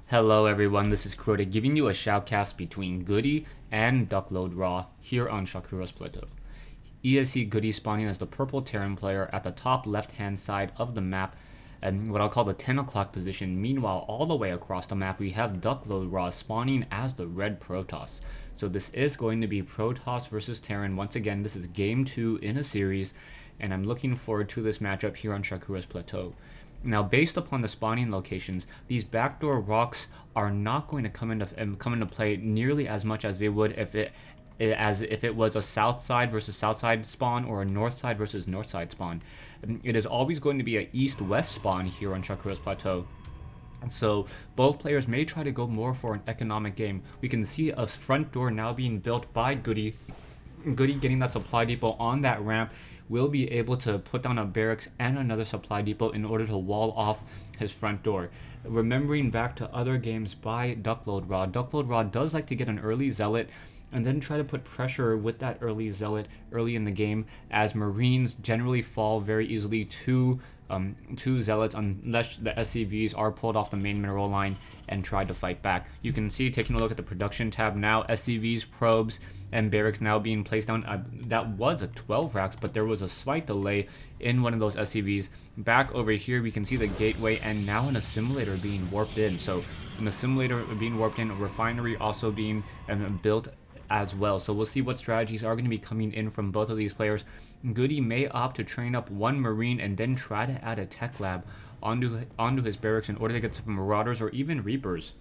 Hello everyone, this is Crota giving you a shoutcast between Goody and DuckLoadRa here on Shakuras Plateau. ESC Goody spawning as the purple Terran player at the top left hand side of the map and what I'll call the 10 o'clock position. Meanwhile, all the way across the map we have DuckLoadRa spawning as the red Protoss. So this is going to be Protoss versus Terran. Once again, this is game 2 in a series and I'm looking forward to this matchup here on Shakuras Plateau. Now, based upon the spawning locations, these backdoor rocks are not going to come into play nearly as much as they would if it was a south side versus south side spawn or a north side versus north side spawn. It is always going to be an east-west spawn here on Shakuras Plateau. So both players may try to go more for an economic game. We can see a front door now being built by Goody. Goody getting that supply depot on that ramp will be able to put down a barracks and another supply depot in order to wall off his front door. Remembering back to other games by DuckLoadRa, DuckLoadRa does like to get an early zealot and then try to put pressure with that early zealot early in the game, as Marines generally fall very easily to zealots unless the SCVs are pulled off the main mineral line and tried to fight back. You can see, taking a look at the production tab now, SCVs, probes, and barracks now being placed down. That was a 12 racks, but there was a slight delay in one of those SCVs. Back over here, we can see the gateway and now an assimilator being warped in. So an assimilator being warped in, a refinery also being built as well. So we'll see what strategies are going to be coming in from both of these players. Goody may opt to train up one Marine and then try to add a tech lab onto his barracks in order to get some Marauders or even Reapers.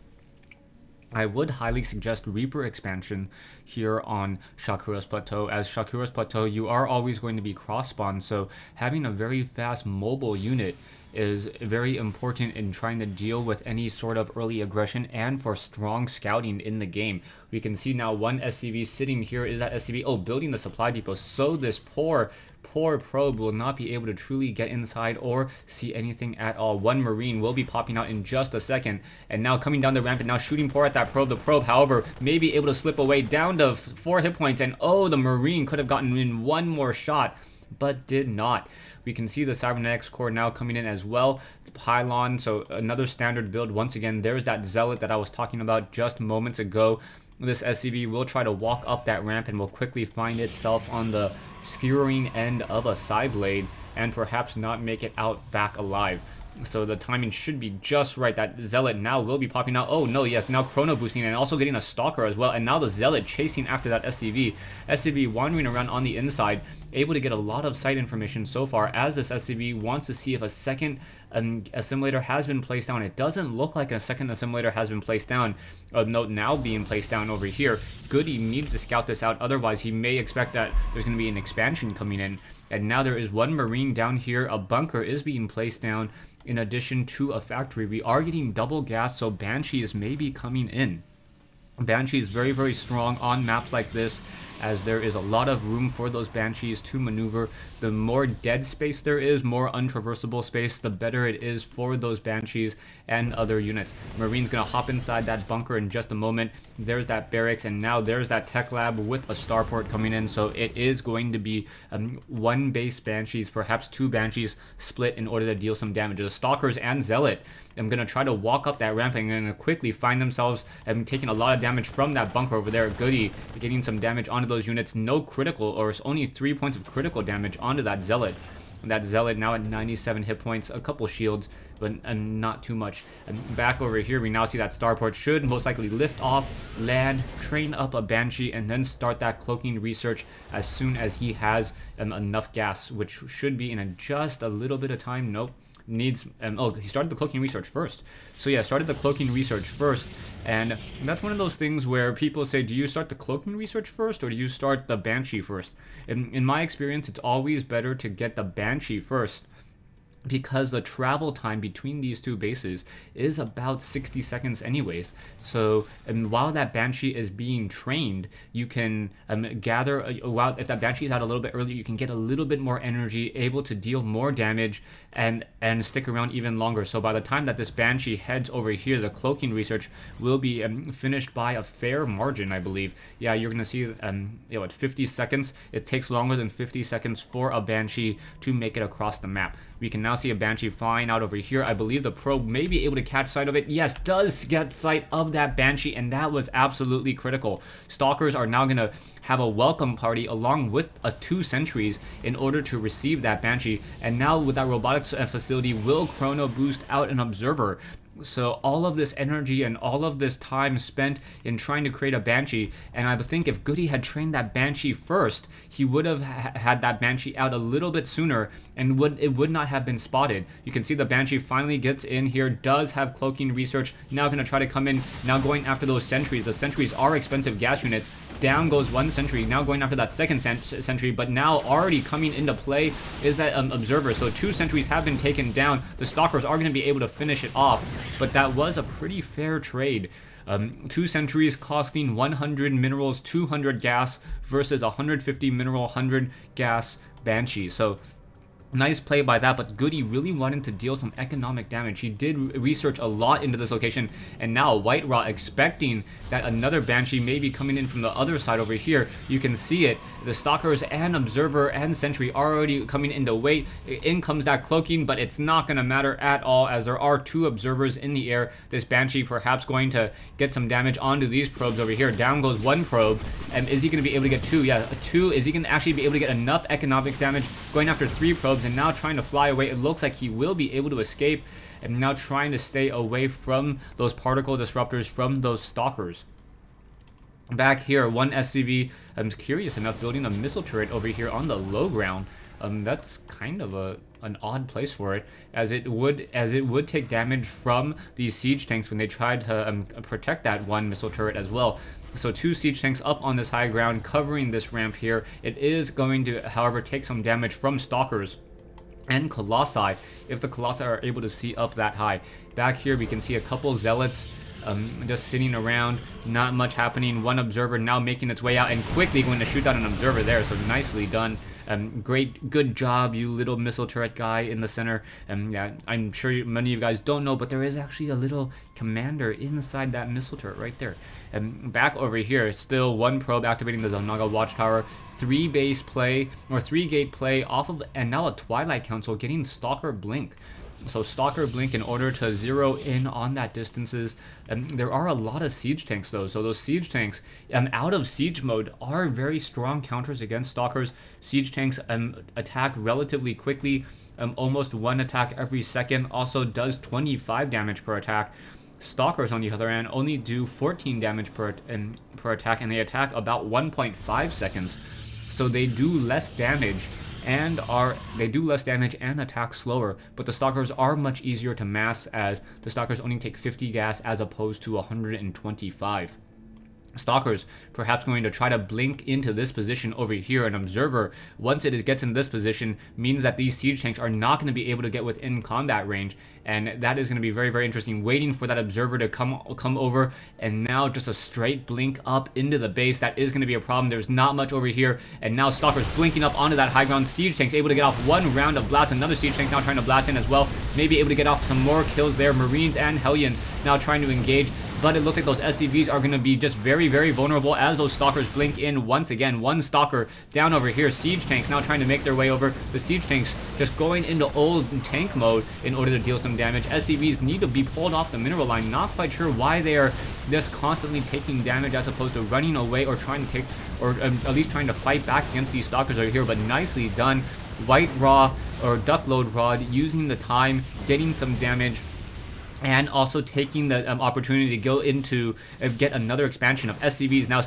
I would highly suggest Reaper expansion here on Shakuras Plateau. As Shakuras Plateau, you are always going to be cross-spawn, so having a very fast mobile unit is very important in trying to deal with any sort of early aggression and for strong scouting in the game. We can see now one SCV sitting here. Is that SCV? Building the supply depot. So this poor probe will not be able to truly get inside or see anything at all. One Marine will be popping out in just a second, and now coming down the ramp and now shooting at that probe. The probe, however, may be able to slip away down to 4 hit points, and the Marine could have gotten in one more shot but did not. We can see the cybernetics core now coming in as well. The pylon, so another standard build. Once again, there's that zealot that I was talking about just moments ago. This SCV will try to walk up that ramp and will quickly find itself on the skewering end of a side blade and perhaps not make it out back alive. So the timing should be just right. That zealot now will be popping out. Oh no, yes, now chrono boosting and also getting a stalker as well. And now the zealot chasing after that SCV. SCV wandering around on the inside, able to get a lot of site information so far, as this SCV wants to see if a second assimilator has been placed down. It doesn't look like a second assimilator has been placed down. Note now being placed down over here. Goody needs to scout this out, otherwise he may expect that there's going to be an expansion coming in. And now there is one Marine down here. A bunker is being placed down in addition to a factory. We are getting double gas, so Banshees may be coming in. Banshee is very, very strong on maps like this, as there is a lot of room for those Banshees to maneuver. The more dead space there is, more untraversable space, the better it is for those Banshees and other units. Marine's going to hop inside that bunker in just a moment. There's that barracks, and now there's that tech lab with a starport coming in. So it is going to be one base Banshees, perhaps 2 Banshees split in order to deal some damage. The Stalkers and Zealot I'm going to try to walk up that ramp and going to quickly find themselves taking a lot of damage from that bunker over there. Goody getting some damage onto those units. No critical, or it's only 3 points of critical damage onto that Zealot. And that Zealot now at 97 hit points, a couple shields, but not too much. And back over here, we now see that starport should most likely lift off, land, train up a Banshee, and then start that cloaking research as soon as he has enough gas, which should be in just a little bit of time. Nope. Needs he started the cloaking research first. So yeah, started the cloaking research first, and that's one of those things where people say, do you start the cloaking research first or do you start the Banshee first? In my experience, it's always better to get the Banshee first, because the travel time between these two bases is about 60 seconds anyways. So while that Banshee is being trained, you can gather, if that Banshee is out a little bit early, you can get a little bit more energy, able to deal more damage and stick around even longer. So by the time that this Banshee heads over here, the cloaking research will be finished by a fair margin, I believe. Yeah, you're going to see at 50 seconds. It takes longer than 50 seconds for a Banshee to make it across the map. We can now see a Banshee flying out over here. I believe the probe may be able to catch sight of it. Yes, does get sight of that Banshee, and that was absolutely critical. Stalkers are now going to have a welcome party along with 2 sentries in order to receive that Banshee. And now with that robotics facility will chrono boost out an observer. So all of this energy and all of this time spent in trying to create a Banshee, and I think if Goody had trained that Banshee first, he would have had that Banshee out a little bit sooner, and it would not have been spotted. You can see the Banshee finally gets in here, does have cloaking research, now going to try to come in, now going after those sentries. The sentries are expensive gas units. Down goes 1 sentry, now going after that 2nd sentry, but now already coming into play is that observer. So 2 sentries have been taken down. The stalkers are going to be able to finish it off, but that was a pretty fair trade. 2 sentries costing 100 minerals, 200 gas versus 150 mineral, 100 gas Banshee. So nice play by that, but Goody really wanted to deal some economic damage. He did research a lot into this location, and now WhiteRa expecting that another Banshee may be coming in from the other side over here. You can see it. The Stalkers and Observer and Sentry are already coming into weight. In comes that cloaking, but it's not going to matter at all as there are 2 Observers in the air. This Banshee perhaps going to get some damage onto these probes over here. Down goes 1 probe, and is he going to be able to get 2? Yeah, 2. Is he going to actually be able to get enough economic damage? Going after 3 probes and now trying to fly away. It looks like he will be able to escape, and now trying to stay away from those particle disruptors, from those Stalkers. Back here, 1 SCV, I'm curious enough, building a missile turret over here on the low ground. That's kind of an odd place for it, as it would take damage from these siege tanks when they tried to protect that 1 missile turret as well. So 2 siege tanks up on this high ground covering this ramp here. It is going to, however, take some damage from Stalkers and Colossi if the Colossi are able to see up that high. Back here we can see a couple Zealots just sitting around, not much happening. 1 Observer now making its way out and quickly going to shoot down an Observer there, so nicely done. Good job, you little missile turret guy in the center. Yeah, I'm sure many of you guys don't know, but there is actually a little commander inside that missile turret right there. Back over here, still 1 probe activating the Zelnaga Watchtower. 3 base play, or 3 gate play off of, and now a Twilight Council getting Stalker Blink. So Stalker Blink in order to zero in on that distances. There are a lot of siege tanks though, so those siege tanks out of siege mode are very strong counters against Stalkers. Siege tanks attack relatively quickly, almost 1 attack every second, also does 25 damage per attack. Stalkers on the other hand only do 14 damage per attack, and they attack about 1.5 seconds. So they do less damage and attack slower, but the Stalkers are much easier to mass as the Stalkers only take 50 gas as opposed to 125. Stalkers perhaps going to try to blink into this position over here. An Observer, once it gets in this position, means that these siege tanks are not going to be able to get within combat range, and that is going to be very, very interesting. Waiting for that Observer to come over, and now just a straight blink up into the base. That is going to be a problem. There's not much over here, and now Stalkers blinking up onto that high ground. Siege tanks able to get off 1 round of blast. Another siege tank now trying to blast in as well. Maybe able to get off some more kills there. Marines and Hellions now trying to engage, but it looks like those SCVs are going to be just very, very vulnerable as those Stalkers blink in once again. 1 Stalker down over here. Siege tanks now trying to make their way over. The siege tanks just going into old tank mode in order to deal some damage. SCVs need to be pulled off the mineral line. Not quite sure why they are just constantly taking damage as opposed to running away or trying to take, or at least trying to fight back against these Stalkers over here, but nicely done. WhiteRa or DuckLoadRa using the time, getting some damage, and also taking the opportunity to go into get another expansion of SCVs now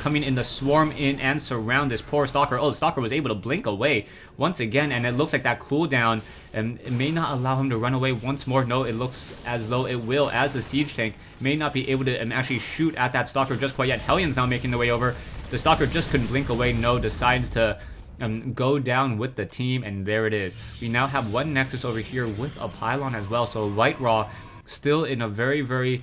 coming in to swarm in and surround this poor Stalker. Oh, the Stalker was able to blink away once again, and it looks like that cooldown it may not allow him to run away once more. No, it looks as though it will, as the siege tank may not be able to actually shoot at that Stalker just quite yet. Hellions now making their way over. The Stalker just couldn't blink away. No, decides to go down with the team, and there it is. We now have 1 Nexus over here with a pylon as well, so WhiteRa still in a very, very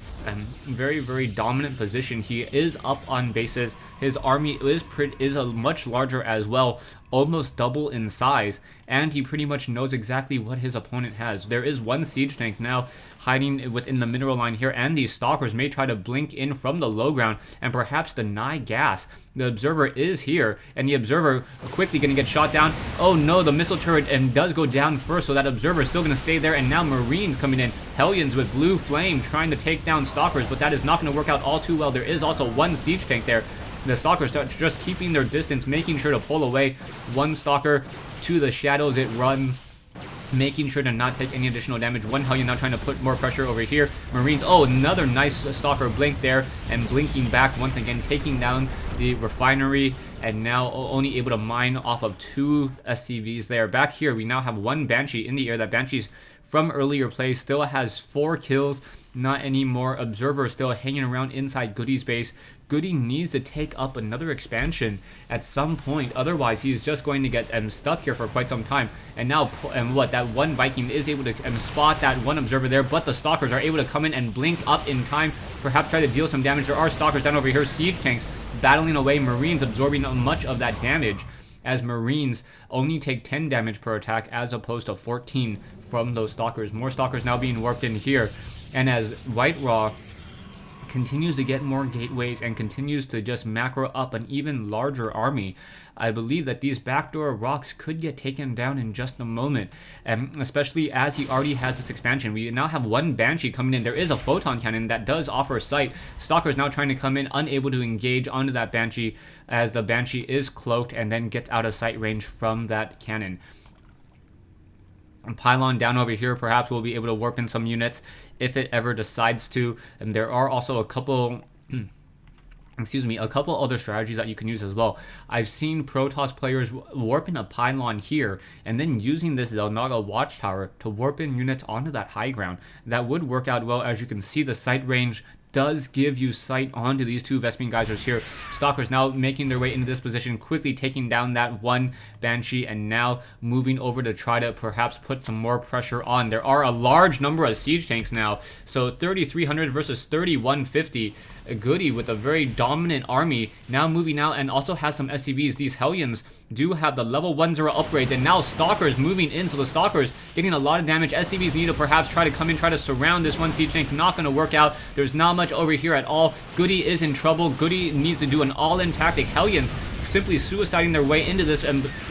dominant position. He is up on bases. His army is much larger as well. almost double in size, and he pretty much knows exactly what his opponent has. There is one siege tank now hiding within the mineral line here, and these stalkers may try to blink in from the low ground and perhaps deny gas. The observer is here, and the observer quickly going to get shot down. Oh no, the missile turret does go down first, so that observer is still going to stay there, and now Marines coming in. Hellions with blue flame trying to take down stalkers, but that is not going to work out all too well. There is also one siege tank there. The stalkers just keeping their distance, making sure to pull away. One stalker to the shadows it runs, making sure to not take any additional damage. One Hellion now trying to put more pressure over here. Marines, oh, another nice stalker blink there, and blinking back once again, taking down the refinery, and now only able to mine off of 2 SCVs there. Back here, we now have one Banshee in the air. That Banshee's from earlier play still has 4 kills. Not anymore. Observer still hanging around inside Goody's base. Goody needs to take up another expansion at some point. Otherwise, he's just going to get stuck here for quite some time. And now, that one Viking is able to spot that one observer there, but the stalkers are able to come in and blink up in time. Perhaps try to deal some damage. There are stalkers down over here. Siege tanks battling away. Marines absorbing much of that damage, as Marines only take 10 damage per attack as opposed to 14 from those stalkers. More stalkers now being warped in here. And as DuckLoadRa continues to get more gateways and continues to just macro up an even larger army, I believe that these backdoor rocks could get taken down in just a moment, especially as he already has this expansion. We now have one Banshee coming in. There is a photon cannon that does offer sight. Stalker's now trying to come in, unable to engage onto that Banshee, as the Banshee is cloaked and then gets out of sight range from that cannon. Pylon down over here, perhaps we'll be able to warp in some units if it ever decides to. And there are also a couple a couple other strategies that you can use as well. I've seen Protoss players warp in a pylon here and then using this Zelnaga watchtower to warp in units onto that high ground. That would work out well. As you can see, the sight range does give you sight onto these 2 Vespene geysers here. Stalkers now making their way into this position, quickly taking down that one Banshee, and now moving over to try to perhaps put some more pressure on. There are a large number of siege tanks now, so 3,300 versus 3,150. Goody with a very dominant army now moving out, and also has some SCVs. These Hellions do have the level 1-0 upgrades, and now Stalkers moving in, so the Stalkers getting a lot of damage. SCVs need to perhaps try to come in, try to surround this one siege tank. Not going to work out. There's not much over here at all. Goody is in trouble. Goody needs to do an all-in tactic. Hellions simply suiciding their way into this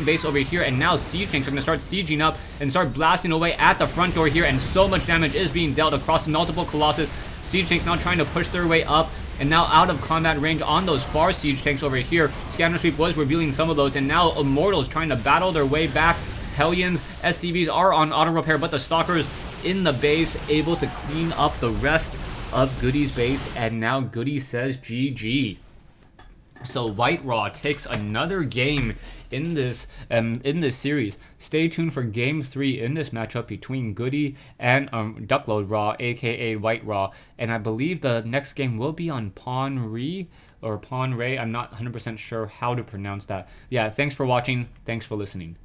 base over here, and now siege tanks are going to start sieging up and start blasting away at the front door here, and so much damage is being dealt across multiple Colossus. Siege tanks now trying to push their way up, and now out of combat range on those far siege tanks over here. Scanner Sweep was revealing some of those, and now Immortals trying to battle their way back. Hellions, SCVs are on auto repair, but the Stalkers in the base able to clean up the rest of Goody's base, and now Goody says GG. So DuckLoadRa takes another game in this series. Stay tuned for Game 3 in this matchup between Goody and DuckLoadRa, aka DuckLoadRa. And I believe the next game will be on Pawn or Pawn Ray. I'm not 100% sure how to pronounce that. Yeah, thanks for watching. Thanks for listening.